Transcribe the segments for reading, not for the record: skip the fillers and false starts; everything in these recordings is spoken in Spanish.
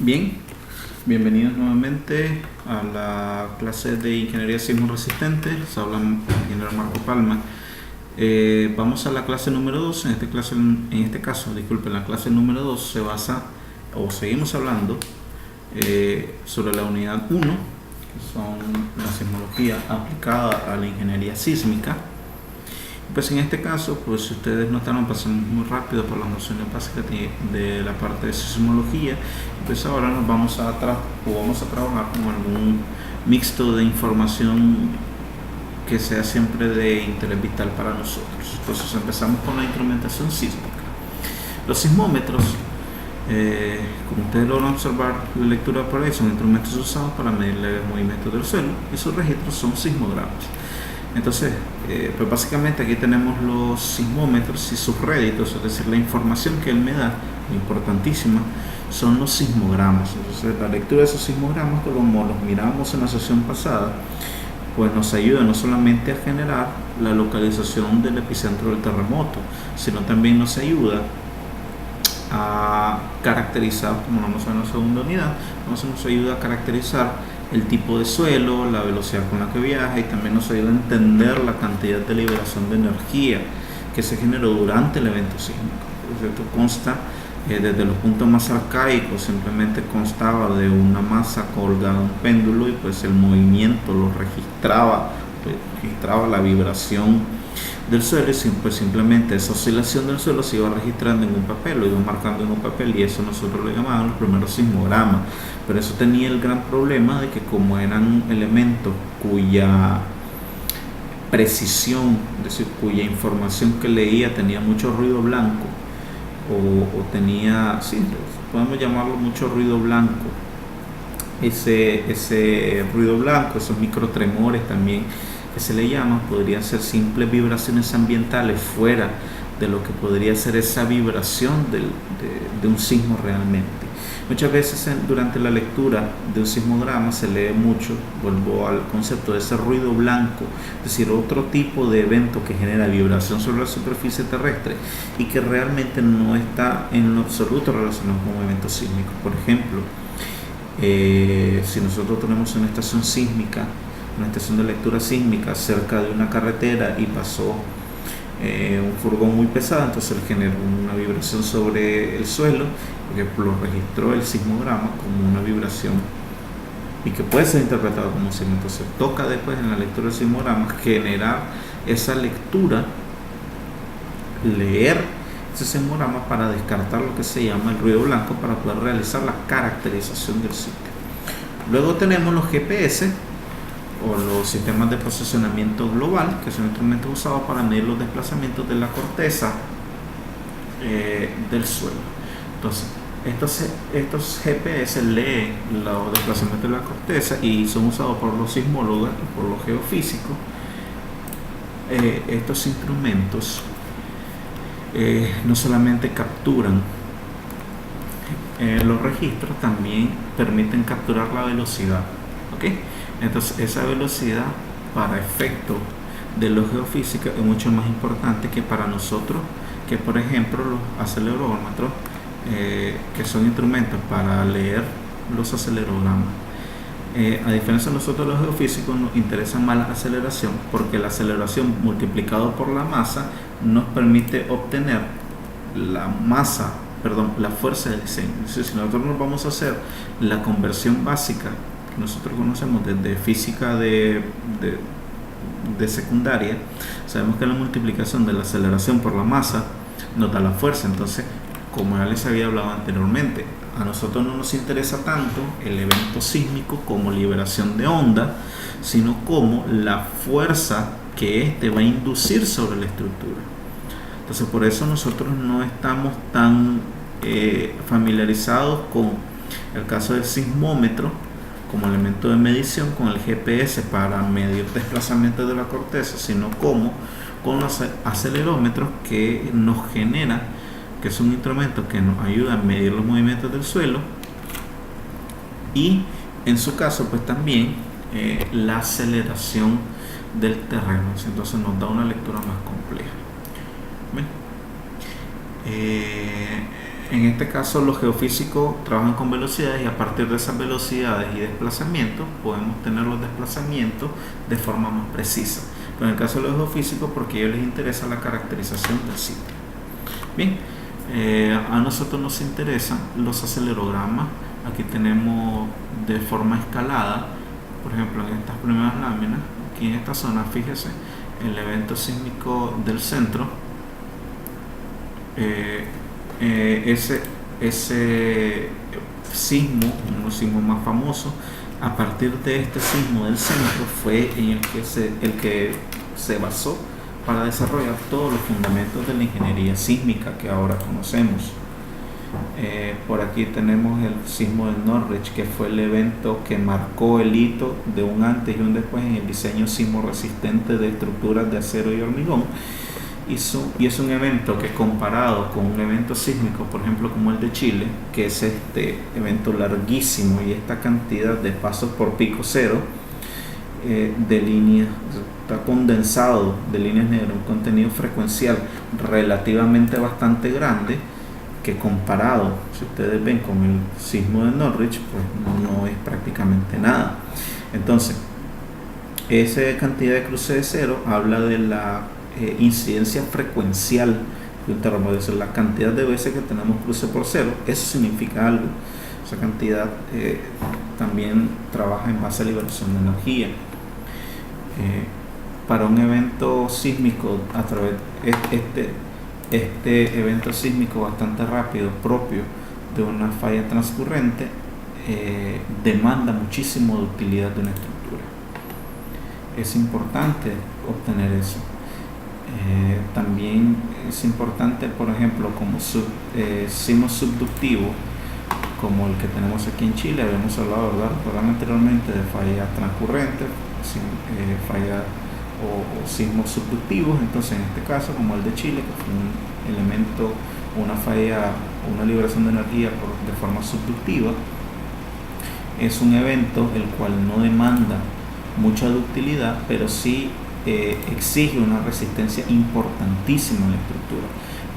Bien, bienvenidos nuevamente a la clase de Ingeniería Sismo Resistente. Les habla el ingeniero Marco Palma. Vamos a la clase número 2. En este caso, disculpen, la clase número 2 se basa, o seguimos hablando sobre la unidad 1, que son la sismología aplicada a la ingeniería sísmica. Pues en este caso, pues si ustedes notaron, pasamos muy rápido por las nociones básicas de la parte de sismología. Pues ahora nos vamos a trabajar con algún mixto de información que sea siempre de interés vital para nosotros. Entonces empezamos con la instrumentación sísmica. Los sismómetros, como ustedes logran observar la lectura por ahí, son instrumentos usados para medir el movimiento del suelo y sus registros son sismogramas. Entonces, pues básicamente aquí tenemos los sismómetros y sus réditos, es decir, la información que él me da, importantísima, son los sismogramas. Entonces, la lectura de esos sismogramas, como los miramos en la sesión pasada, pues nos ayuda no solamente a generar la localización del epicentro del terremoto, sino también nos ayuda a caracterizar, como vamos a ver en la segunda unidad, nos ayuda a caracterizar el tipo de suelo, la velocidad con la que viaja, y también nos ayuda a entender la cantidad de liberación de energía que se generó durante el evento sísmico. Esto consta desde los puntos más arcaicos, simplemente constaba de una masa colgada en un péndulo y pues el movimiento lo registraba, la vibración del suelo, y pues simplemente esa oscilación del suelo se iba registrando en un papel, lo iba marcando en un papel, y eso nosotros lo llamábamos los primeros sismogramas. Pero eso tenía el gran problema de que como eran elementos cuya precisión, es decir, cuya información que leía tenía mucho ruido blanco, o tenía, sí, podemos llamarlo mucho ruido blanco, ese ruido blanco, esos microtremores también que se le llaman, podrían ser simples vibraciones ambientales fuera de lo que podría ser esa vibración de un sismo realmente. Muchas veces durante la lectura de un sismograma se lee mucho, vuelvo al concepto de ese ruido blanco, es decir, otro tipo de evento que genera vibración sobre la superficie terrestre y que realmente no está en lo absoluto relacionado con un evento sísmico. Por ejemplo, si nosotros tenemos una estación sísmica, una estación de lectura sísmica cerca de una carretera y pasó un furgón muy pesado, entonces generó una vibración sobre el suelo, porque lo registró el sismograma como una vibración y que puede ser interpretado como un sismo. Entonces toca después en la lectura del sismograma generar esa lectura, leer ese sismograma para descartar lo que se llama el ruido blanco, para poder realizar la caracterización del sitio. Luego tenemos los GPS, o los sistemas de posicionamiento global, que son instrumentos usados para medir los desplazamientos de la corteza del suelo. Entonces, estos GPS leen los desplazamientos de la corteza y son usados por los sismólogos y por los geofísicos. Estos instrumentos no solamente capturan los registros, también permiten capturar la velocidad. ¿Okay? Entonces esa velocidad para efectos de los geofísicos es mucho más importante que para nosotros, que por ejemplo los acelerómetros, que son instrumentos para leer los acelerogramas. A diferencia de nosotros los geofísicos, nos interesa más la aceleración, porque la aceleración multiplicado por la masa nos permite obtener la fuerza de diseño. Entonces, si nosotros nos vamos a hacer la conversión básica que nosotros conocemos desde física de secundaria, sabemos que la multiplicación de la aceleración por la masa nos da la fuerza. Entonces, como ya les había hablado anteriormente, a nosotros no nos interesa tanto el evento sísmico como liberación de onda, sino como la fuerza que éste va a inducir sobre la estructura. Entonces, por eso nosotros no estamos tan familiarizados con el caso del sismómetro como elemento de medición, con el GPS para medir desplazamientos de la corteza, sino como con los acelerómetros que nos generan, que son instrumentos que nos ayudan a medir los movimientos del suelo y en su caso pues también la aceleración del terreno. Entonces nos da una lectura más compleja. En este caso los geofísicos trabajan con velocidades y a partir de esas velocidades y desplazamientos podemos tener los desplazamientos de forma más precisa. Pero en el caso de los geofísicos, porque a ellos les interesa la caracterización del sitio. Bien, a nosotros nos interesan los acelerogramas. Aquí tenemos de forma escalada, por ejemplo en estas primeras láminas, aquí en esta zona, fíjese, el evento sísmico del centro, ese sismo, uno de los sismos más famosos, a partir de este sismo del centro fue en el que se basó para desarrollar todos los fundamentos de la ingeniería sísmica que ahora conocemos. Por aquí tenemos el sismo de Norwich, que fue el evento que marcó el hito de un antes y un después en el diseño sismo resistente de estructuras de acero y hormigón. Y es un evento que, comparado con un evento sísmico, por ejemplo como el de Chile, que es este evento larguísimo y esta cantidad de pasos por pico cero, de líneas, está condensado de líneas negras, un contenido frecuencial relativamente bastante grande, que comparado, si ustedes ven, con el sismo de Norwich, pues no es prácticamente nada. Entonces, esa cantidad de cruce de cero habla de la incidencia frecuencial de un terremoto, es decir, la cantidad de veces que tenemos cruce por cero. Eso significa algo. Esa cantidad también trabaja en base a liberación de energía. Para un evento sísmico, a través de este evento sísmico bastante rápido, propio de una falla transcurrente, demanda muchísimo de utilidad de una estructura. Es importante obtener eso. También es importante, por ejemplo, como sismos subductivos, como el que tenemos aquí en Chile. Habíamos hablado, ¿verdad? Anteriormente, de fallas transcurrentes, fallas o sismos subductivos. Entonces, en este caso, como el de Chile, que fue un elemento, una falla, una liberación de energía de forma subductiva, es un evento el cual no demanda mucha ductilidad, pero sí exige una resistencia importantísima en la estructura.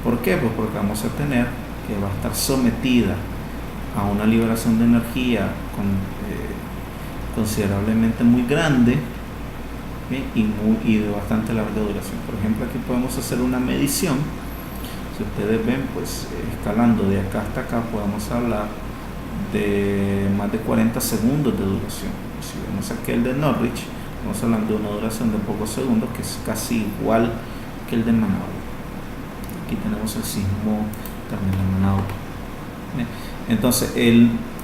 ¿Por qué? Pues porque vamos a tener que va a estar sometida a una liberación de energía considerablemente muy grande, y de bastante larga duración. Por ejemplo, aquí podemos hacer una medición. Si ustedes ven, pues escalando de acá hasta acá, podemos hablar de más de 40 segundos de duración. Si vemos aquí el de Norwich, estamos hablando de una duración de pocos segundos, que es casi igual que el de Managua. Aquí tenemos el sismo también de Managua. Entonces,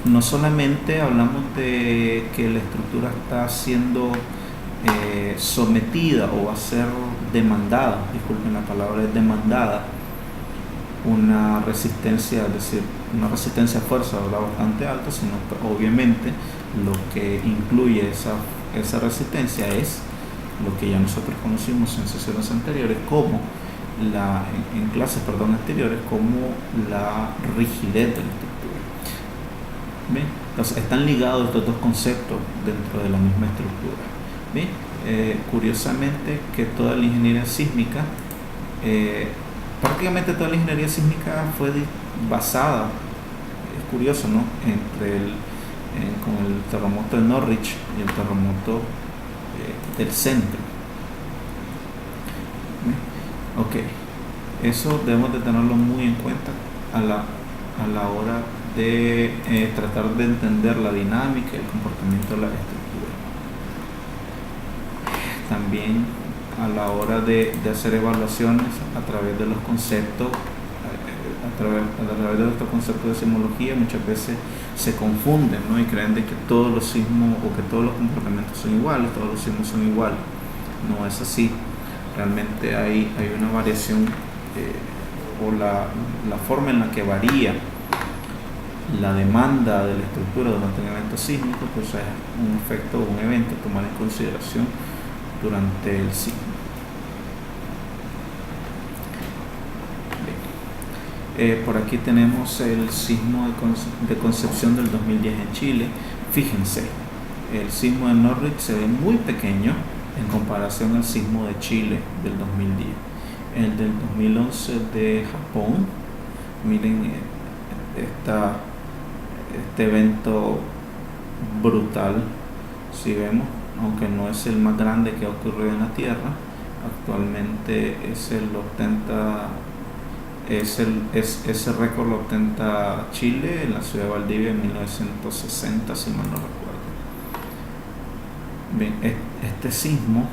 no solamente hablamos de que la estructura está siendo sometida o va a ser demandada, disculpen la palabra, es demandada, una resistencia, es decir, una resistencia a fuerza, ¿verdad?, bastante alta, sino que obviamente lo que incluye esa resistencia es lo que ya nosotros conocimos en sesiones anteriores como en clases anteriores, como la rigidez de la estructura. ¿Bien? Entonces están ligados estos dos conceptos dentro de la misma estructura. ¿Bien? Curiosamente que toda la ingeniería sísmica, prácticamente toda la ingeniería sísmica fue basada, es curioso, ¿no?, con el terremoto de Norwich y el terremoto del centro. Ok, eso debemos de tenerlo muy en cuenta a la hora de tratar de entender la dinámica y el comportamiento de la estructura. También a la hora de hacer evaluaciones a través de los conceptos, a través de estos conceptos de sismología, muchas veces se confunden, ¿no?, y creen de que todos los sismos o que todos los comportamientos son iguales, todos los sismos son iguales. No es así. Realmente hay una variación, o la forma en la que varía la demanda de la estructura durante un evento sísmico, pues es un efecto o un evento a tomar en consideración durante el sismo. Por aquí tenemos el sismo de Concepción del 2010 en Chile. Fíjense, el sismo de Norwich se ve muy pequeño en comparación al sismo de Chile del 2010. El del 2011 de Japón, miren este evento brutal. Si vemos, aunque no es el más grande que ha ocurrido en la Tierra, actualmente ese récord lo ostenta Chile en la ciudad de Valdivia en 1960, si mal no recuerdo. Bien, este sismo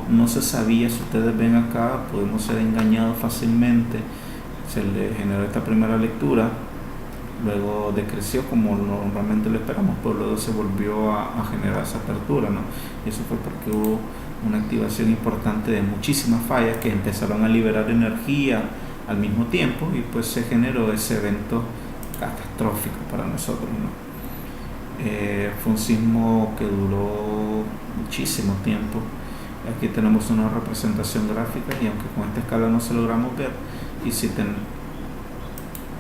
no se sabía. Si ustedes ven acá, podemos ser engañados fácilmente. Se le generó esta primera lectura, luego decreció como normalmente lo esperamos, pero luego se volvió a generar esa apertura, ¿no? Y eso fue porque hubo una activación importante de muchísimas fallas que empezaron a liberar energía al mismo tiempo, y pues se generó ese evento catastrófico para nosotros, ¿no? Fue un sismo que duró muchísimo tiempo. Aquí tenemos una representación gráfica, y aunque con esta escala no se logramos ver, y si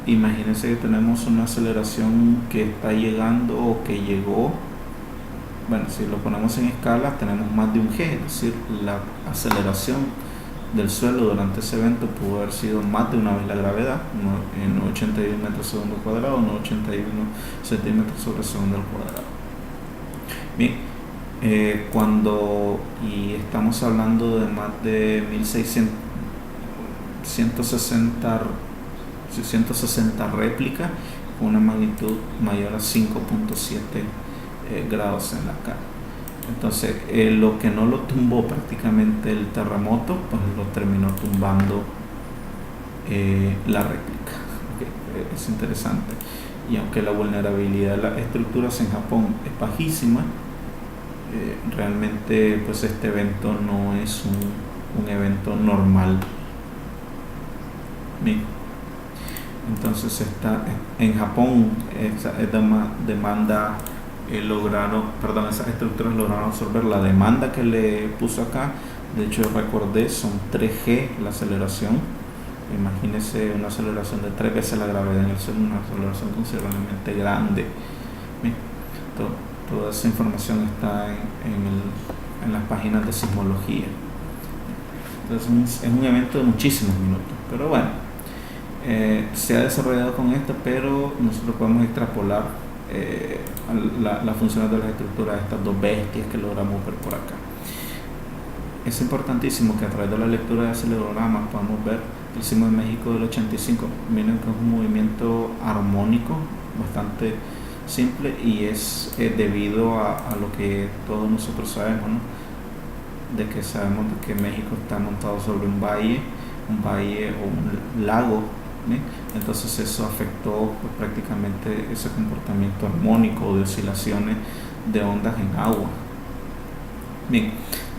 imagínense que tenemos una aceleración que está llegando o que llegó, bueno, si lo ponemos en escala tenemos más de un G, es decir, la aceleración del suelo durante ese evento pudo haber sido más de una vez la gravedad, en 81 metros segundo al cuadrado, no 81 centímetros sobre segundo al cuadrado. Bien, y estamos hablando de más de 160 réplicas con una magnitud mayor a 5.7 grados en la cara. Entonces, lo que no lo tumbó prácticamente el terremoto, pues lo terminó tumbando la réplica. Okay. Es interesante. Y aunque la vulnerabilidad de las estructuras en Japón es bajísima, realmente pues este evento no es un evento normal. Bien. Entonces en Japón esa demanda esas estructuras lograron absorber la demanda que le puso acá. De hecho, recordé, son 3G la aceleración. Imagínense una aceleración de 3 veces la gravedad en el suelo, una aceleración considerablemente grande. Bien, toda esa información está en las páginas de sismología. Entonces es un evento de muchísimos minutos, pero bueno, se ha desarrollado con esto, pero nosotros podemos extrapolar las funciones de las estructuras de estas dos bestias que logramos ver por acá. Es importantísimo que a través de la lectura de acelerogramas podamos ver el sismo de México del 85. Miren que es un movimiento armónico bastante simple, y es debido a lo que todos nosotros sabemos, ¿no? De que sabemos de que México está montado sobre un valle o un lago, ¿sí? Entonces eso afectó pues, prácticamente ese comportamiento armónico de oscilaciones de ondas en agua. Bien,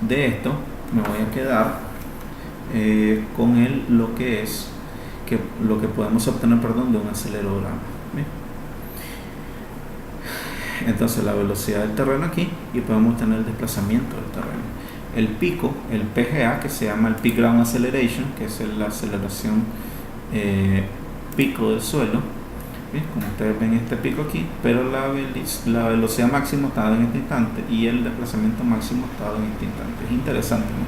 de esto me voy a quedar con lo que podemos obtener, de un acelerograma. Bien. Entonces la velocidad del terreno aquí, y podemos tener el desplazamiento del terreno. El pico, el PGA, que se llama el Peak Ground Acceleration, que es la aceleración pico del suelo. Bien, como ustedes ven este pico aquí, pero la velocidad máxima está dada en este instante y el desplazamiento máximo está dado en este instante. Es interesante, ¿no?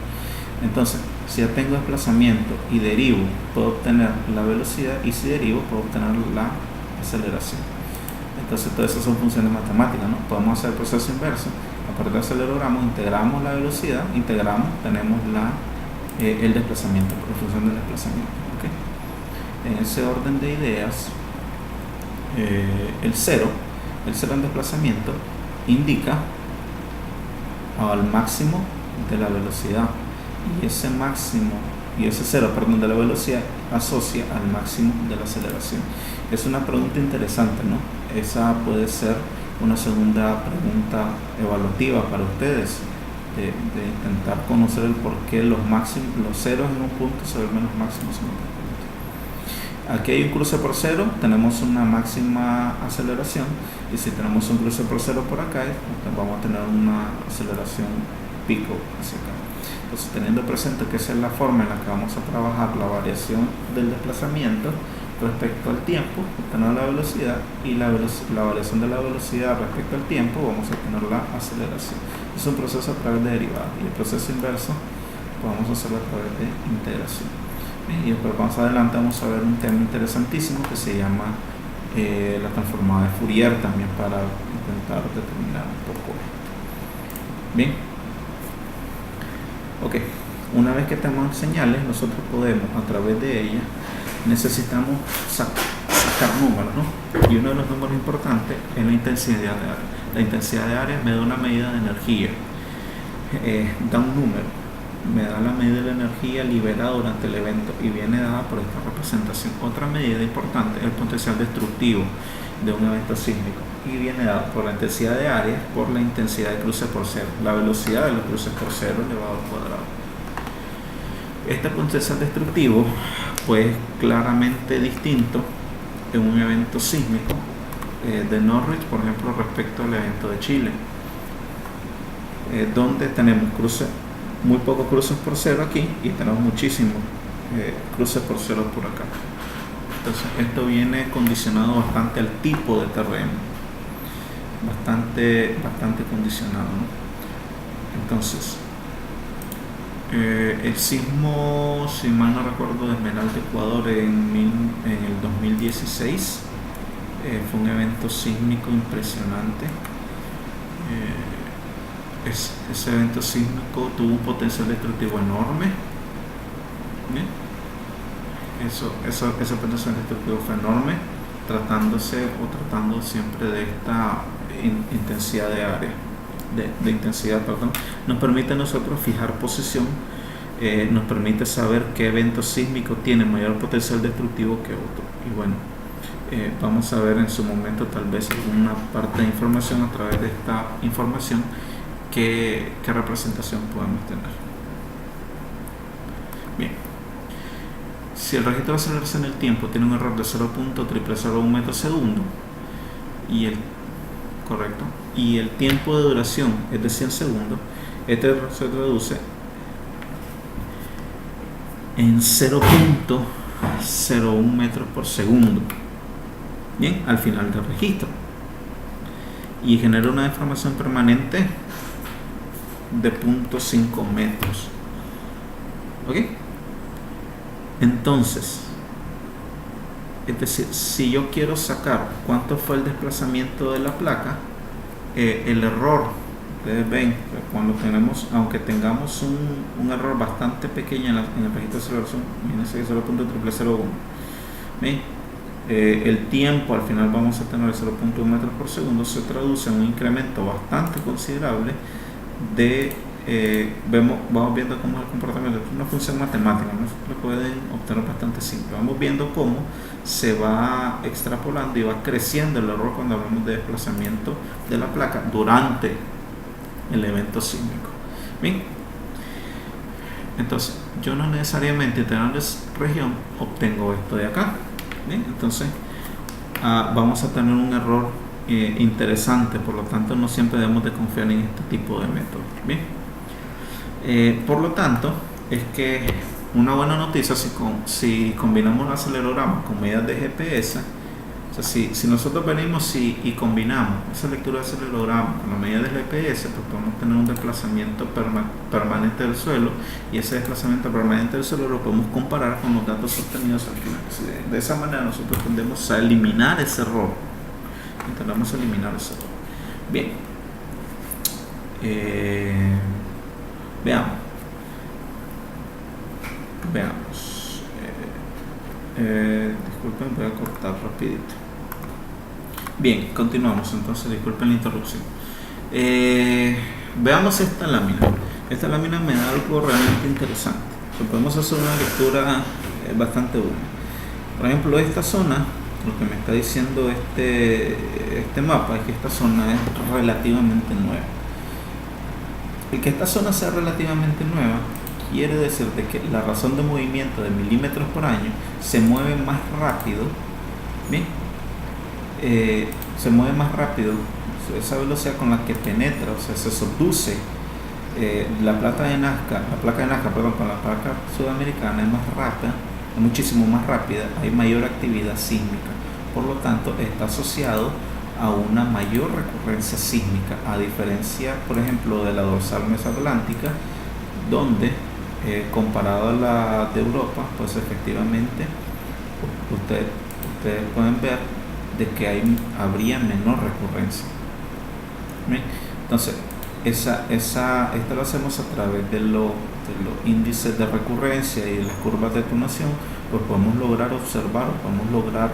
Entonces, si ya tengo desplazamiento y derivo, puedo obtener la velocidad, y si derivo, puedo obtener la aceleración. Entonces, todas esas son funciones matemáticas, ¿no? Podemos hacer el proceso inverso. A partir del acelerogramo, integramos la velocidad, tenemos el desplazamiento, por función del desplazamiento. ¿Okay? En ese orden de ideas, el cero en desplazamiento indica al máximo de la velocidad, y ese cero de la velocidad asocia al máximo de la aceleración. Es una pregunta interesante, ¿no? Esa puede ser una segunda pregunta evaluativa para ustedes, de intentar conocer el por qué los ceros en un punto se vuelven los máximos en otro punto. Aquí hay un cruce por cero, tenemos una máxima aceleración, y si tenemos un cruce por cero por acá, vamos a tener una aceleración pico hacia acá. Entonces, teniendo presente que esa es la forma en la que vamos a trabajar la variación del desplazamiento respecto al tiempo, obtener la velocidad, y la variación de la velocidad respecto al tiempo, vamos a obtener la aceleración. Es un proceso a través de derivadas, y el proceso inverso podemos hacerlo a través de integración. Y después más adelante vamos a ver un tema interesantísimo que se llama la transformada de Fourier, también para intentar determinar un poco esto. Bien, ok, una vez que tenemos señales, nosotros podemos, a través de ellas, necesitamos sacar números, ¿no? Y uno de los números importantes es la intensidad de área. La intensidad de área me da una medida de energía, da un número, me da la medida de la energía liberada durante el evento y viene dada por esta representación. Otra medida importante es el potencial destructivo de un evento sísmico y viene dada por la intensidad de área por la intensidad de cruce por cero, la velocidad de los cruces por cero elevado al cuadrado. Este potencial destructivo pues claramente distinto en un evento sísmico de Norwich, por ejemplo, respecto al evento de Chile, donde tenemos muy pocos cruces por cero aquí y tenemos muchísimos cruces por cero por acá. Entonces esto viene condicionado bastante al tipo de terreno, bastante condicionado, ¿no? Entonces el sismo, si mal no recuerdo, de Esmeralda, Ecuador en el 2016 fue un evento sísmico impresionante. Ese evento sísmico tuvo un potencial destructivo enorme. Ese potencial destructivo fue enorme, tratando siempre de esta intensidad de área, de intensidad, perdón. Nos permite a nosotros fijar posición, nos permite saber qué evento sísmico tiene mayor potencial destructivo que otro. Y bueno, vamos a ver en su momento tal vez alguna parte de información a través de esta información qué representación podemos tener. Bien, si el registro de aceleración en el tiempo tiene un error de 0.001 metros segundo y el tiempo de duración es de 100 segundos, este error se traduce en 0.01 metros por segundo, bien, al final del registro, y genera una deformación permanente de 0.5 metros. ¿Ok? Entonces, es decir, si yo quiero sacar cuánto fue el desplazamiento de la placa, el error, ustedes ven, cuando aunque tengamos un error bastante pequeño en el registro de aceleración, fíjense 0.001, ¿ven? El tiempo al final vamos a tener 0.1 metros por segundo, se traduce en un incremento bastante considerable vamos viendo cómo es el comportamiento. Es una función matemática, ¿no? Lo pueden obtener bastante simple. Vamos viendo cómo se va extrapolando y va creciendo el error cuando hablamos de desplazamiento de la placa durante el evento sísmico. Bien, entonces yo no necesariamente teniendo región obtengo esto de acá. Bien, entonces vamos a tener un error interesante, por lo tanto no siempre debemos de confiar en este tipo de métodos. Bien, por lo tanto es que una buena noticia si combinamos el acelerograma con medidas de GPS, o sea, si nosotros venimos y combinamos esa lectura de acelerograma con la medida de GPS, pues podemos tener un desplazamiento permanente del suelo, y ese desplazamiento permanente del suelo lo podemos comparar con los datos obtenidos al final. De esa manera nosotros tendemos a eliminar ese error. Intentamos eliminar ese error. Bien, veamos. Disculpen, voy a cortar rapidito. Bien, continuamos entonces, disculpen la interrupción. Veamos esta lámina. Esta lámina me da algo realmente interesante. Podemos hacer una lectura bastante buena. Por ejemplo, esta zona, lo que me está diciendo este mapa es que esta zona es relativamente nueva. El que esta zona sea relativamente nueva quiere decir de que la razón de movimiento de milímetros por año se mueve más rápido. Bien, se mueve más rápido, esa velocidad con la que penetra, o sea, se subduce la placa de Nazca, con la placa sudamericana es más rápida, es muchísimo más rápida, hay mayor actividad sísmica, por lo tanto está asociado a una mayor recurrencia sísmica, a diferencia, por ejemplo, de la dorsal mesoatlántica, donde comparado a la de Europa, pues efectivamente ustedes pueden ver de que habría menor recurrencia. ¿Bien? Entonces, esto lo hacemos a través de los índices de recurrencia y de las curvas de atenuación, pues podemos lograr observar, podemos lograr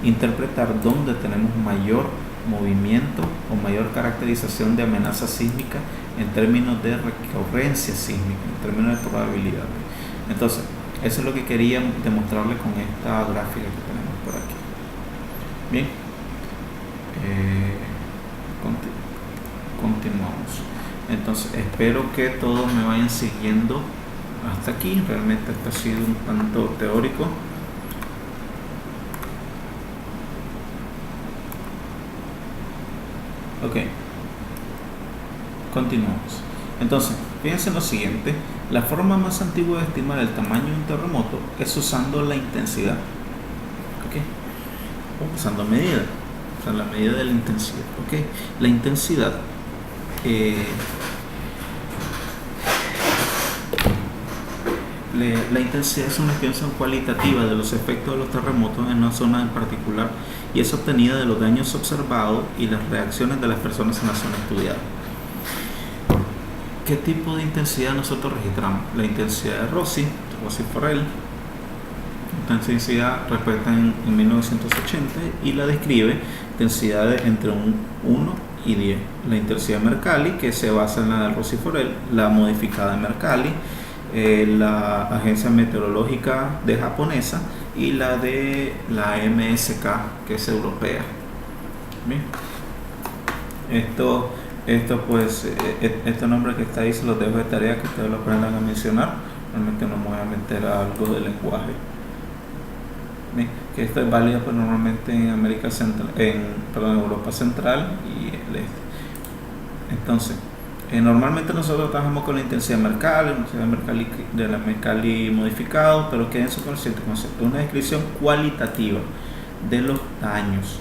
interpretar dónde tenemos mayor movimiento o mayor caracterización de amenaza sísmica en términos de recurrencia sísmica, en términos de probabilidad. Entonces, eso es lo que quería demostrarle con esta gráfica que tenemos por aquí. Bien, continuamos. Entonces, espero que todos me vayan siguiendo hasta aquí. Realmente esto ha sido un tanto teórico. Ok, continuamos. Entonces, fíjense en lo siguiente: la forma más antigua de estimar el tamaño de un terremoto es usando la intensidad. Ok, usando medida, o sea, la medida de la intensidad. Ok, la intensidad la intensidad es una estimación cualitativa de los efectos de los terremotos en una zona en particular y es obtenida de los daños observados y las reacciones de las personas en la zona estudiada. ¿Qué tipo de intensidad nosotros registramos? La intensidad de Rossi-Forel. Esta intensidad respecta en 1980 y la describe intensidades entre un 1 y 10. La intensidad Mercalli, que se basa en la de Rossi-Forel, la modificada de Mercalli, la agencia meteorológica de japonesa y la de la MSK, que es europea. Bien, esto pues este nombre que está ahí se los dejo de tarea que ustedes lo aprendan a mencionar. Realmente no me voy a meter a algo de lenguaje. Bien, que esto es válido pues normalmente en América Central, en Europa Central y el este. Entonces, normalmente nosotros trabajamos con la intensidad Mercalli, de la Mercalli modificado, pero quédense con el siguiente concepto: una descripción cualitativa de los daños.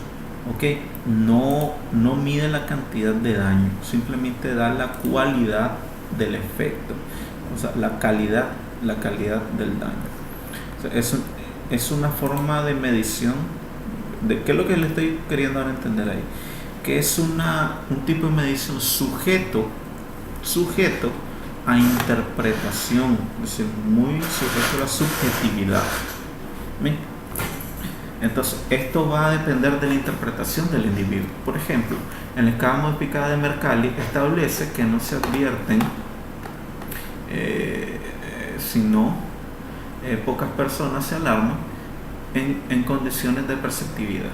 ¿Ok? No mide la cantidad de daño, simplemente da la cualidad del efecto, o sea, la calidad del daño. O sea, es una forma de medición de qué es lo que le estoy queriendo dar a entender ahí, que es un tipo de medición sujeto a interpretación, es decir, muy sujeto a la subjetividad. ¿Bien? Entonces, esto va a depender de la interpretación del individuo. Por ejemplo, en la escala modificada de Mercalli establece que no se advierten, sino pocas personas se alarman en condiciones de perceptividad.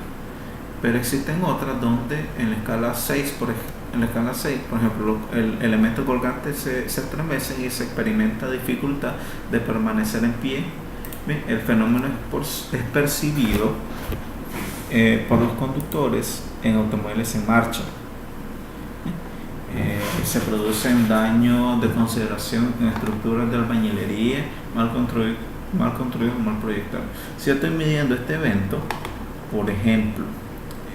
Pero existen otras donde en la escala 6, por ejemplo, el elemento colgante se estremece y se experimenta dificultad de permanecer en pie. Bien, el fenómeno es percibido por los conductores en automóviles en marcha. Se producen daños de consideración en estructuras de albañilería mal construidos o mal proyectados. Si yo estoy midiendo este evento, por ejemplo,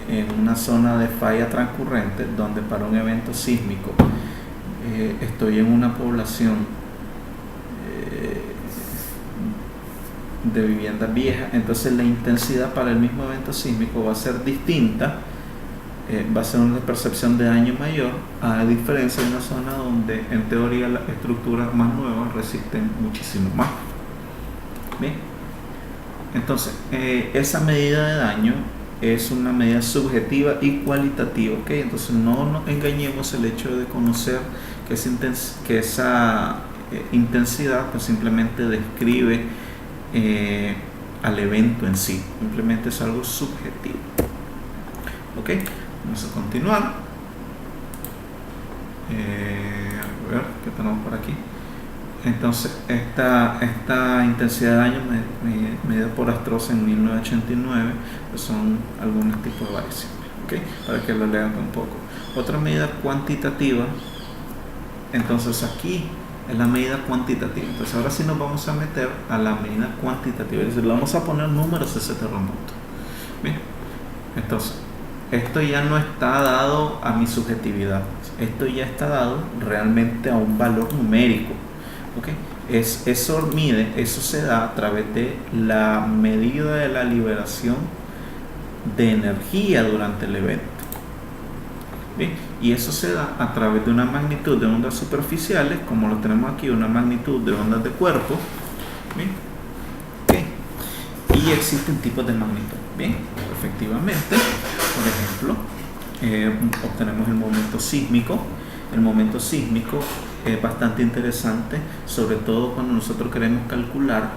en una zona de falla transcurrente, donde para un evento sísmico estoy en una población de viviendas viejas, entonces la intensidad para el mismo evento sísmico va a ser distinta, va a ser una percepción de daño mayor, a diferencia de una zona donde en teoría las estructuras más nuevas resisten muchísimo más. Bien, entonces esa medida de daño es una medida subjetiva y cualitativa, ¿ok? Entonces no nos engañemos el hecho de conocer que esa intensidad pues simplemente describe al evento en sí, simplemente es algo subjetivo. Ok, vamos a continuar. A ver qué tenemos por aquí. Entonces esta intensidad de daño medida por Astroza en 1989, pues son algunos tipos de variaciones, ¿okay? Para que lo lean un poco. Otra medida cuantitativa, entonces aquí es la medida cuantitativa. Entonces ahora sí nos vamos a meter a la medida cuantitativa, es decir, le vamos a poner números a ese terremoto. Bien, entonces esto ya no está dado a mi subjetividad, esto ya está dado realmente a un valor numérico. ¿Okay? Eso se da a través de la medida de la liberación de energía durante el evento. ¿Bien? Y eso se da a través de una magnitud de ondas superficiales, como lo tenemos aquí, una magnitud de ondas de cuerpo. ¿Bien? ¿Okay? Y existen tipos de magnitud. Bien, efectivamente, por ejemplo, obtenemos el momento sísmico. El momento sísmico es bastante interesante, sobre todo cuando nosotros queremos calcular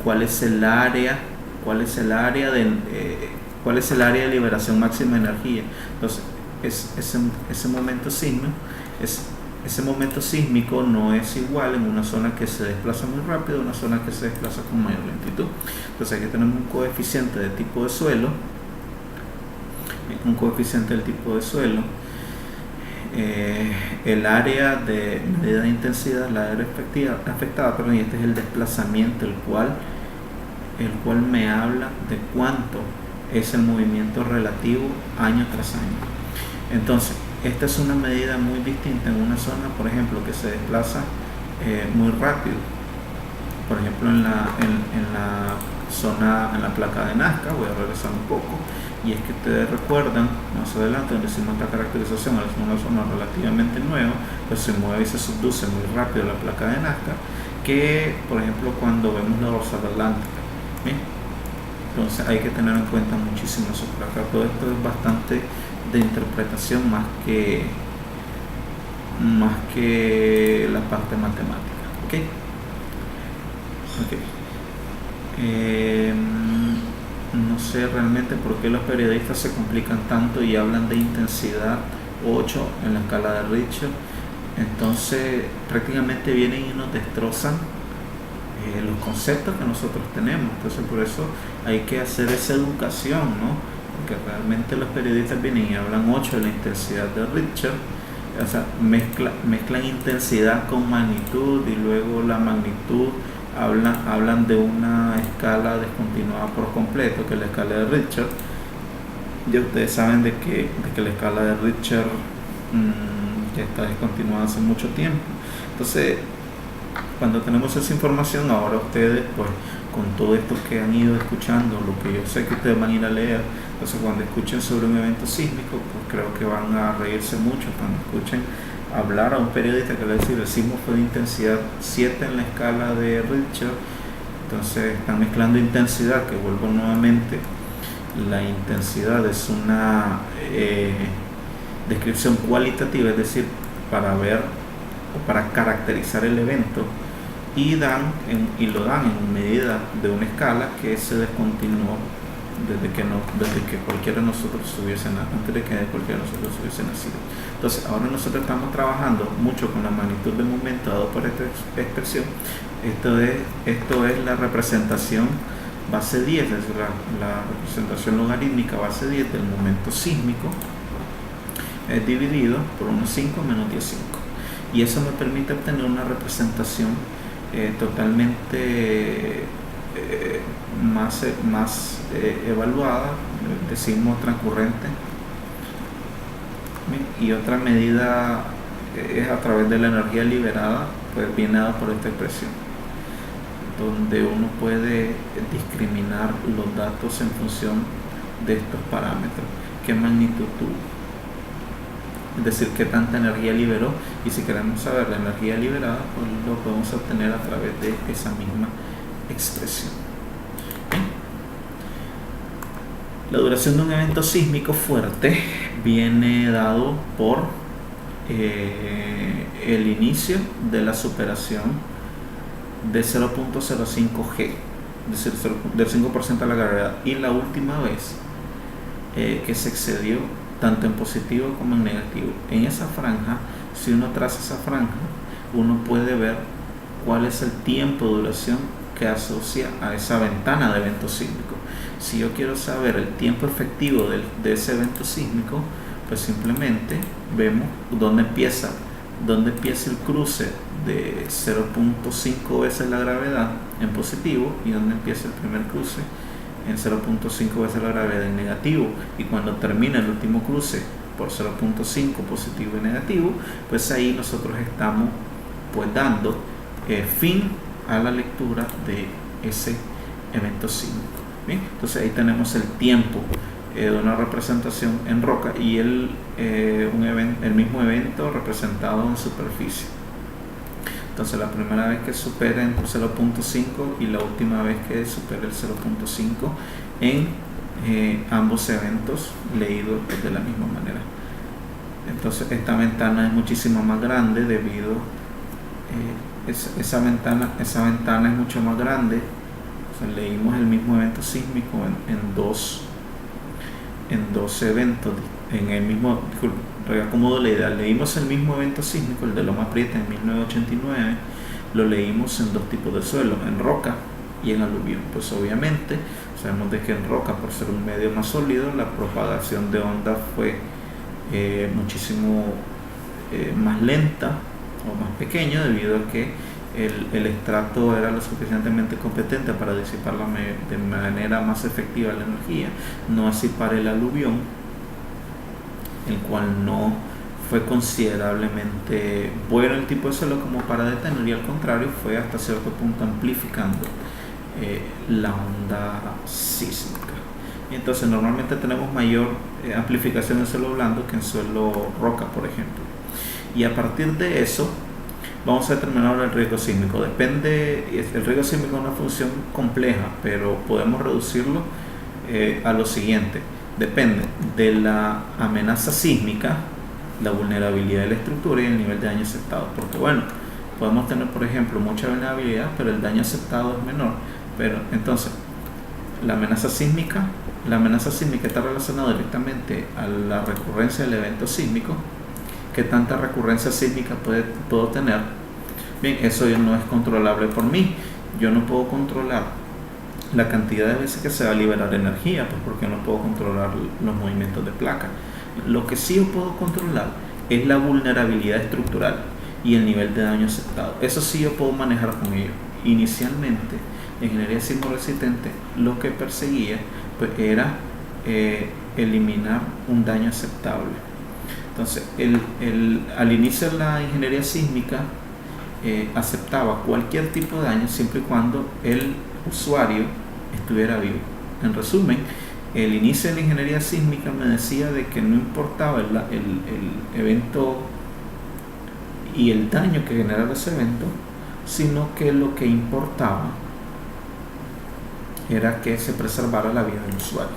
cuál es el área de liberación máxima de energía. Entonces, ese momento sísmico no es igual en una zona que se desplaza muy rápido, una zona que se desplaza con mayor lentitud. Entonces aquí tenemos un coeficiente del tipo de suelo, el área de medida de intensidad, la área afectada, y este es el desplazamiento, el cual me habla de cuánto es el movimiento relativo año tras año. Entonces, esta es una medida muy distinta en una zona, por ejemplo, que se desplaza muy rápido. Por ejemplo, en la placa de Nazca, voy a regresar un poco, y es que ustedes recuerdan más adelante donde hicimos esta caracterización, es una zona relativamente nueva, pues se mueve y se subduce muy rápido la placa de Nazca, que por ejemplo cuando vemos la dorsal atlántica. ¿Bien? Entonces hay que tener en cuenta muchísimo eso por acá. Todo esto es bastante de interpretación más que la parte matemática. ¿Ok? No sé realmente por qué los periodistas se complican tanto y hablan de intensidad 8 en la escala de Richter. Entonces prácticamente vienen y nos destrozan los conceptos que nosotros tenemos. Entonces por eso hay que hacer esa educación, ¿no? Porque realmente los periodistas vienen y hablan 8 de la intensidad de Richter, o sea, mezclan intensidad con magnitud, y luego la magnitud hablan de una escala descontinuada por completo, que es la escala de Richter. Ya ustedes saben de que la escala de Richter ya está descontinuada hace mucho tiempo. Entonces, cuando tenemos esa información, ahora ustedes, pues, con todo esto que han ido escuchando, lo que yo sé que ustedes van a ir a leer, entonces cuando escuchen sobre un evento sísmico, pues creo que van a reírse mucho cuando escuchen hablar a un periodista que le dice el sismo fue de intensidad 7 en la escala de Richter. Entonces están mezclando intensidad, que vuelvo nuevamente, la intensidad es una descripción cualitativa, es decir, para ver o para caracterizar el evento, y lo dan en medida de una escala que se descontinuó desde que cualquiera de nosotros hubiese nacido. Entonces ahora nosotros estamos trabajando mucho con la magnitud de momento dado por esta expresión. Esto es la representación base 10, es decir, la representación logarítmica base 10 del momento sísmico, es dividido por unos 5 menos 10,5, y eso me permite obtener una representación totalmente más evaluada de sismo transcurrente. Y otra medida es a través de la energía liberada, pues viene dada por esta expresión, donde uno puede discriminar los datos en función de estos parámetros: qué magnitud tuvo, es decir, qué tanta energía liberó, y si queremos saber la energía liberada, pues lo podemos obtener a través de esa misma expresión. La duración de un evento sísmico fuerte viene dado por el inicio de la superación de 0.05 G, es decir, del 5% de la gravedad, y la última vez que se excedió tanto en positivo como en negativo. En esa franja, si uno traza esa franja, uno puede ver cuál es el tiempo de duración que asocia a esa ventana de evento sísmico. Si yo quiero saber el tiempo efectivo de ese evento sísmico, pues simplemente vemos dónde empieza el cruce de 0.5 veces la gravedad en positivo, y dónde empieza el primer cruce en 0.5 veces la gravedad en negativo, y cuando termina el último cruce por 0.5 positivo y negativo, pues ahí nosotros estamos pues dando fin a la lectura de ese evento sísmico. ¿Bien? Entonces ahí tenemos el tiempo de una representación en roca y el mismo evento representado en superficie. Entonces la primera vez que supera en 0.5 y la última vez que supera el 0.5 en ambos eventos leídos de la misma manera. Entonces esta ventana es muchísimo más grande debido esa ventana es mucho más grande. O sea, leímos el mismo evento sísmico en dos eventos, en el mismo, reacomodo la idea, leímos el mismo evento sísmico, el de Loma Prieta en 1989, lo leímos en dos tipos de suelo, en roca y en aluvión. Pues obviamente sabemos de que en roca, por ser un medio más sólido, la propagación de onda fue muchísimo más lenta o más pequeña, debido a que el estrato era lo suficientemente competente para disipar de manera más efectiva la energía, no así para el aluvión, el cual no fue considerablemente bueno el tipo de suelo como para detener, y al contrario fue hasta cierto punto amplificando la onda sísmica. Entonces normalmente tenemos mayor amplificación en suelo blando que en suelo roca, por ejemplo, y a partir de eso vamos a determinar el riesgo sísmico. El riesgo sísmico es una función compleja, pero podemos reducirlo a lo siguiente: depende de la amenaza sísmica, la vulnerabilidad de la estructura y el nivel de daño aceptado. Porque bueno, podemos tener por ejemplo mucha vulnerabilidad, pero el daño aceptado es menor. Pero entonces la amenaza sísmica está relacionada directamente a la recurrencia del evento sísmico. ¿Qué tanta recurrencia sísmica puedo tener? Bien, eso ya no es controlable por mí. Yo no puedo controlar la cantidad de veces que se va a liberar energía, pues porque no puedo controlar los movimientos de placa. Lo que sí yo puedo controlar es la vulnerabilidad estructural y el nivel de daño aceptado. Eso sí yo puedo manejar con ello. Inicialmente, la ingeniería sismo resistente lo que perseguía pues era eliminar un daño aceptable. Entonces, al inicio de la ingeniería sísmica aceptaba cualquier tipo de daño siempre y cuando el usuario estuviera vivo. En resumen, el inicio de la ingeniería sísmica me decía de que no importaba el evento y el daño que generara ese evento, sino que lo que importaba era que se preservara la vida del usuario.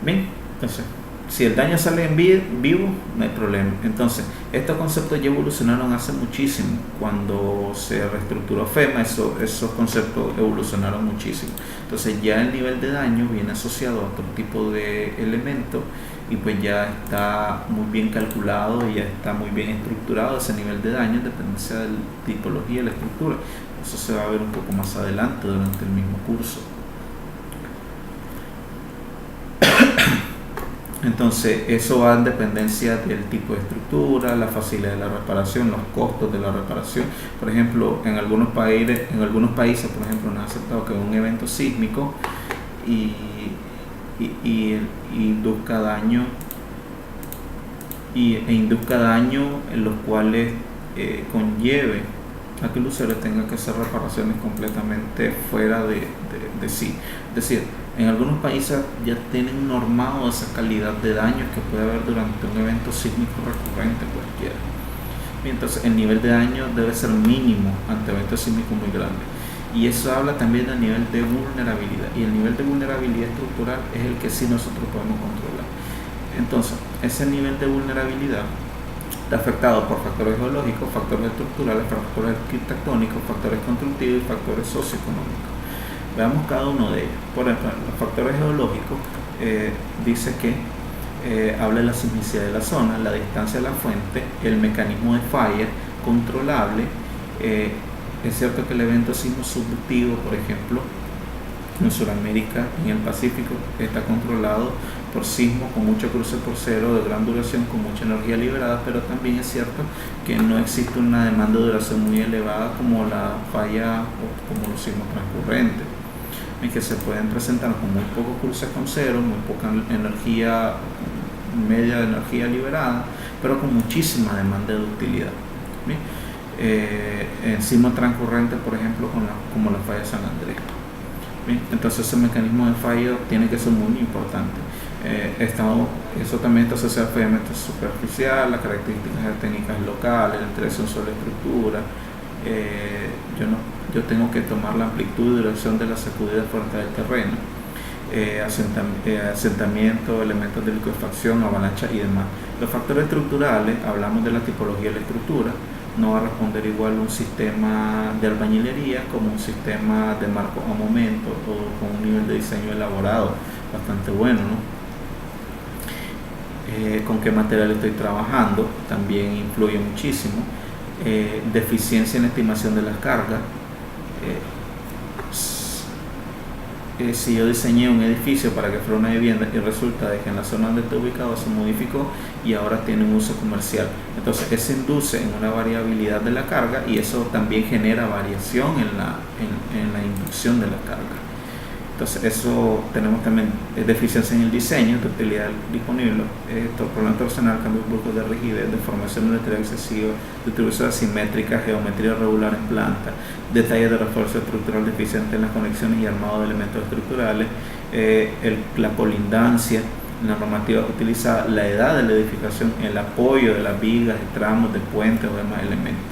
Bien, entonces, si el daño sale en vivo, no hay problema. Entonces, estos conceptos ya evolucionaron hace muchísimo. Cuando se reestructuró FEMA, esos conceptos evolucionaron muchísimo. Entonces, ya el nivel de daño viene asociado a otro tipo de elementos y pues ya está muy bien calculado y ya está muy bien estructurado ese nivel de daño en dependencia de la tipología y la estructura. Eso se va a ver un poco más adelante durante el mismo curso. Entonces eso va en dependencia del tipo de estructura, la facilidad de la reparación, los costos de la reparación. Por ejemplo, en algunos países, por ejemplo, no ha aceptado que un evento sísmico y induzca daño e induzca daño en los cuales conlleve a que el usuario tenga que hacer reparaciones completamente fuera de sí. Es decir, en algunos países ya tienen normado esa calidad de daños que puede haber durante un evento sísmico recurrente cualquiera. Entonces el nivel de daño debe ser mínimo ante eventos sísmicos muy grandes. Y eso habla también del nivel de vulnerabilidad. Y el nivel de vulnerabilidad estructural es el que sí nosotros podemos controlar. Entonces, ese nivel de vulnerabilidad está afectado por factores geológicos, factores estructurales, factores arquitectónicos, factores constructivos y factores socioeconómicos. Veamos cada uno de ellos. Por ejemplo, los factores geológicos dice que habla de la sismicidad de la zona, la distancia de la fuente, el mecanismo de falla controlable. Es cierto que el evento sismo subductivo, por ejemplo, en Sudamérica y en el Pacífico, está controlado por sismos con mucho cruce por cero de gran duración, con mucha energía liberada, pero también es cierto que no existe una demanda de duración muy elevada como la falla o como los sismos transcurrentes, en que se pueden presentar con muy pocos cruces con cero, muy poca energía, media de energía liberada, pero con muchísima demanda de utilidad. encima transcurrente, por ejemplo, como la falla de San Andrés. Bien, entonces ese mecanismo de fallo tiene que ser muy importante. Eso también está asociado al fallamiento superficial, las características técnicas locales, la interacción sobre la estructura. Yo tengo que tomar la amplitud y dirección de la sacudida fuerte del terreno, asentamiento, elementos de liquefacción, avalancha y demás. Los factores estructurales, hablamos de la tipología de la estructura. No va a responder igual un sistema de albañilería como un sistema de marco a momento o con un nivel de diseño elaborado bastante bueno, ¿no? Con qué material estoy trabajando también influye muchísimo. Deficiencia en la estimación de las cargas. Si yo diseñé un edificio para que fuera una vivienda y resulta de que en la zona donde está ubicado se modificó y ahora tiene un uso comercial, entonces eso induce en una variabilidad de la carga y eso también genera variación en la inducción de la carga. Entonces eso tenemos también deficiencia en el diseño de utilidad disponible, problemas torsional, cambios bruscos de rigidez, deformación de material excesivo, distribución asimétrica, geometría irregular en planta, detalles de refuerzo estructural deficiente en las conexiones y armado de elementos estructurales, la colindancia, la normativa utilizada, la edad de la edificación, el apoyo de las vigas, de tramos, de puentes o demás elementos.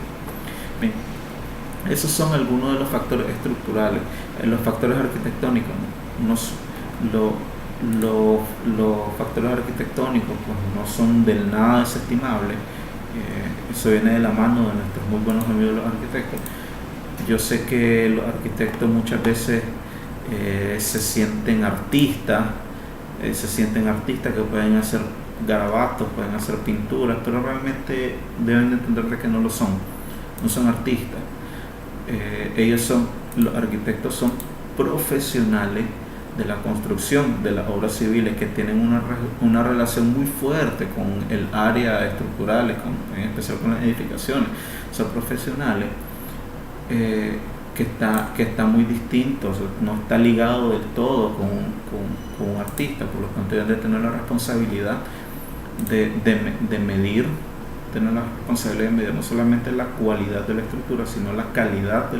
Bien. Esos son algunos de los factores estructurales. Los factores arquitectónicos, los factores arquitectónicos pues, no son del nada desestimables. Eso viene de la mano de nuestros muy buenos amigos los arquitectos. Yo sé que los arquitectos muchas veces se sienten artistas que pueden hacer garabatos, pueden hacer pinturas, pero realmente deben de entender que no lo son, no son artistas. Los arquitectos son profesionales de la construcción, de las obras civiles, que tienen una relación muy fuerte con el área estructural, en especial con las edificaciones. Son profesionales que está muy distinto, no está ligado del todo con un artista, por lo tanto deben de tener la responsabilidad de medir, tener la responsabilidad de medir no solamente la cualidad de la estructura, sino la calidad de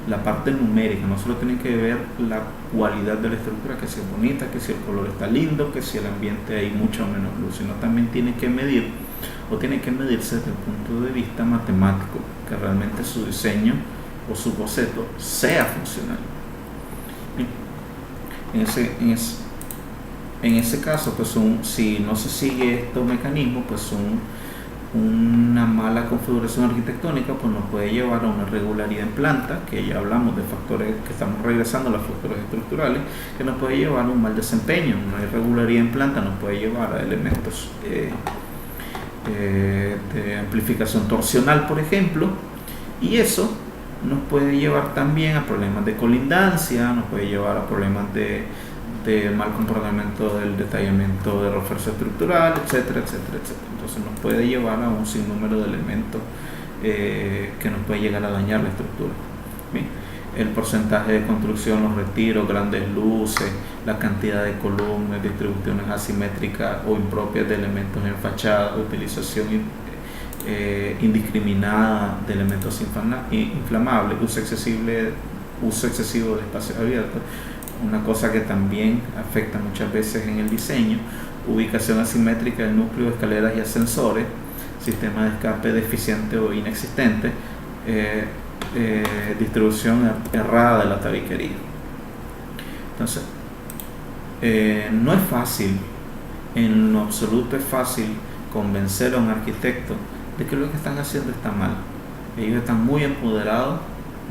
la parte numérica. No solo tienen que ver la cualidad de la estructura, que si es bonita, que si el color está lindo, que si el ambiente hay mucho o menos luz, sino también tiene que medirse desde el punto de vista matemático, que realmente su diseño o su boceto sea funcional. En ese caso, pues si no se sigue estos mecanismos, pues una mala configuración arquitectónica pues nos puede llevar a una irregularidad en planta, que ya hablamos de factores, que estamos regresando a los factores estructurales, que nos puede llevar a un mal desempeño. Una irregularidad en planta nos puede llevar a elementos de amplificación torsional, por ejemplo, y eso nos puede llevar también a problemas de colindancia, nos puede llevar a problemas de mal comportamiento del detallamiento de refuerzo estructural, etcétera, etcétera, etcétera. Entonces nos puede llevar a un sinnúmero de elementos que nos puede llegar a dañar la estructura. Bien. El porcentaje de construcción, los retiros, grandes luces, la cantidad de columnas, distribuciones asimétricas o impropias de elementos en fachada, utilización indiscriminada de elementos inflamables, uso excesivo de espacios abiertos, una cosa que también afecta muchas veces en el diseño, ubicación asimétrica del núcleo, escaleras y ascensores, sistema de escape deficiente o inexistente, distribución errada de la tabiquería. Entonces, no es fácil, en lo absoluto es fácil convencer a un arquitecto de que lo que están haciendo está mal. Ellos están muy empoderados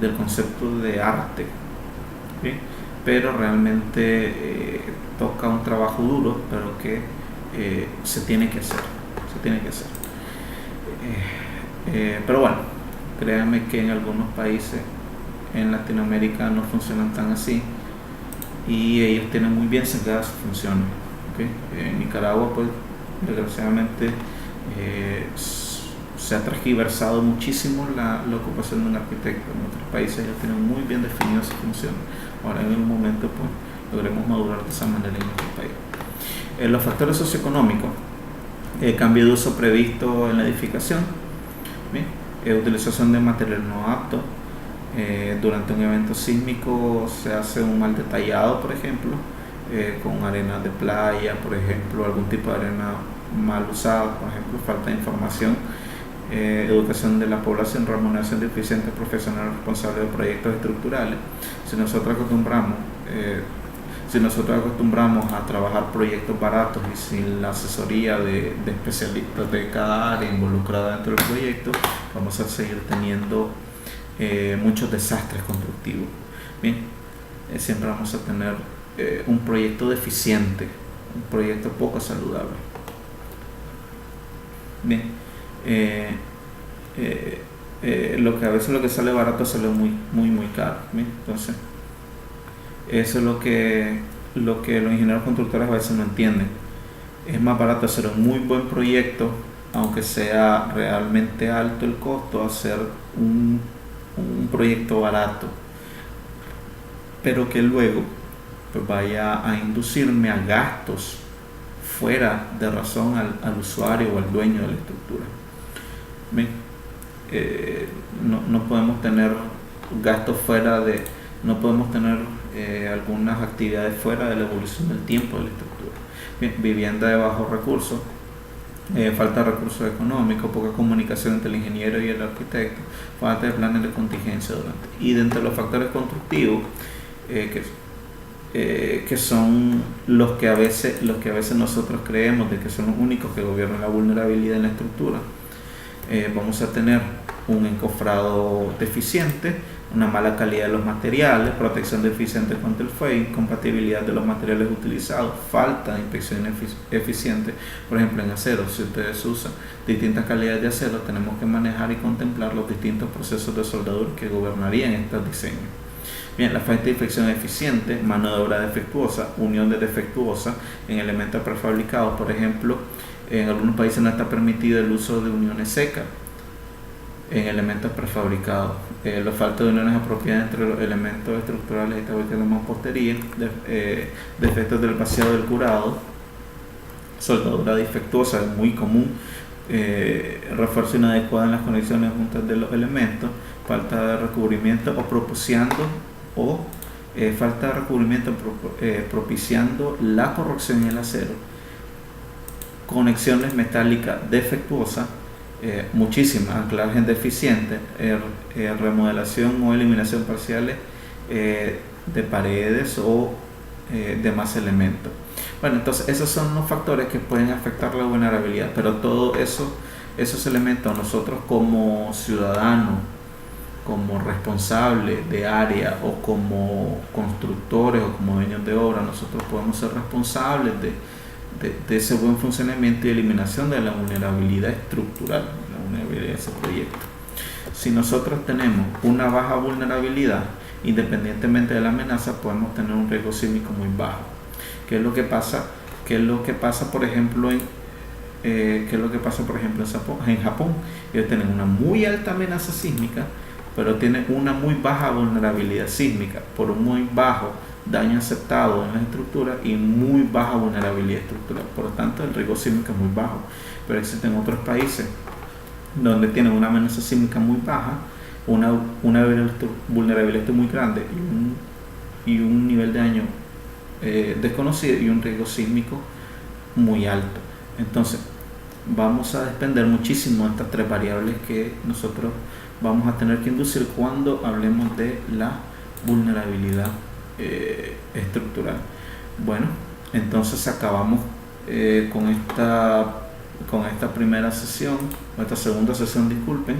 del concepto de arte, ¿sí? Pero realmente toca un trabajo duro, pero que se tiene que hacer. Pero bueno, créanme que en algunos países en Latinoamérica no funcionan tan así y ellos tienen muy bien sentadas sus funciones, ¿okay? En Nicaragua, pues desgraciadamente se ha transgiversado muchísimo la ocupación de un arquitecto. En otros países ellos tienen muy bien definidas sus funciones. Ahora en un momento pues logremos madurar de esa manera en nuestro país. Los factores socioeconómicos, cambio de uso previsto en la edificación, ¿bien? Utilización de material no apto. Durante un evento sísmico se hace un mal detallado, por ejemplo, con arena de playa, por ejemplo, algún tipo de arena mal usada, por ejemplo, falta de información. Educación de la población, remuneración de eficientes profesionales responsables de proyectos estructurales. Si nosotros acostumbramos a trabajar proyectos baratos y sin la asesoría de especialistas de cada área involucrada dentro del proyecto, vamos a seguir teniendo muchos desastres constructivos. Bien, siempre vamos a tener un proyecto deficiente, un proyecto poco saludable. Bien, lo que sale barato sale muy caro. Bien, entonces eso es lo que los ingenieros constructores a veces no entienden. Es más barato hacer un muy buen proyecto, aunque sea realmente alto el costo, hacer un proyecto barato, pero que luego pues vaya a inducirme a gastos fuera de razón al usuario o al dueño de la estructura. Bien, no podemos tener gastos no podemos tener algunas actividades fuera de la evolución del tiempo de la estructura. Bien, vivienda de bajos recursos, falta de recursos económicos, poca comunicación entre el ingeniero y el arquitecto, falta de planes de contingencia y dentro de los factores constructivos que son los que a veces nosotros creemos de que son los únicos que gobiernan la vulnerabilidad en la estructura. Vamos a tener un encofrado deficiente, una mala calidad de los materiales, protección deficiente contra el fuego, incompatibilidad de los materiales utilizados, falta de inspección eficiente. Por ejemplo, en acero, si ustedes usan distintas calidades de acero, tenemos que manejar y contemplar los distintos procesos de soldadura que gobernarían estos diseños. Bien, la falta de inspección eficiente, mano de obra defectuosa, unión de defectuosa en elementos prefabricados. Por ejemplo, en algunos países no está permitido el uso de uniones secas en elementos prefabricados. La falta de uniones apropiadas entre los elementos estructurales y de mampostería, defectos del vaciado del curado, soldadura defectuosa es muy común, refuerzo inadecuado en las conexiones juntas de los elementos, falta de recubrimiento propiciando la corrosión en el acero, conexiones metálicas defectuosas, muchísimas, anclaje deficiente, remodelación o eliminación parciales de paredes o demás elementos. Bueno, entonces esos son los factores que pueden afectar la vulnerabilidad, pero todos esos elementos nosotros como ciudadanos, como responsables de área o como constructores o como dueños de obra, nosotros podemos ser responsables de ese buen funcionamiento y eliminación de la vulnerabilidad estructural, la vulnerabilidad de ese proyecto. Si nosotros tenemos una baja vulnerabilidad, independientemente de la amenaza, podemos tener un riesgo sísmico muy bajo. ¿Qué es lo que pasa? Por ejemplo, en Japón? Ellos tienen una muy alta amenaza sísmica, pero tienen una muy baja vulnerabilidad sísmica por un muy bajo daño aceptado en las estructuras y muy baja vulnerabilidad estructural. Por lo tanto, el riesgo sísmico es muy bajo. Pero existen otros países donde tienen una amenaza sísmica muy baja, una vulnerabilidad muy grande y un nivel de daño desconocido y un riesgo sísmico muy alto. Entonces, vamos a depender muchísimo de estas tres variables que nosotros vamos a tener que inducir cuando hablemos de la vulnerabilidad estructural. Bueno, entonces acabamos con esta primera sesión, o esta segunda sesión, disculpen,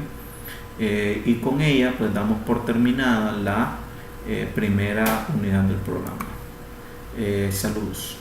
y con ella pues damos por terminada la primera unidad del programa. Saludos.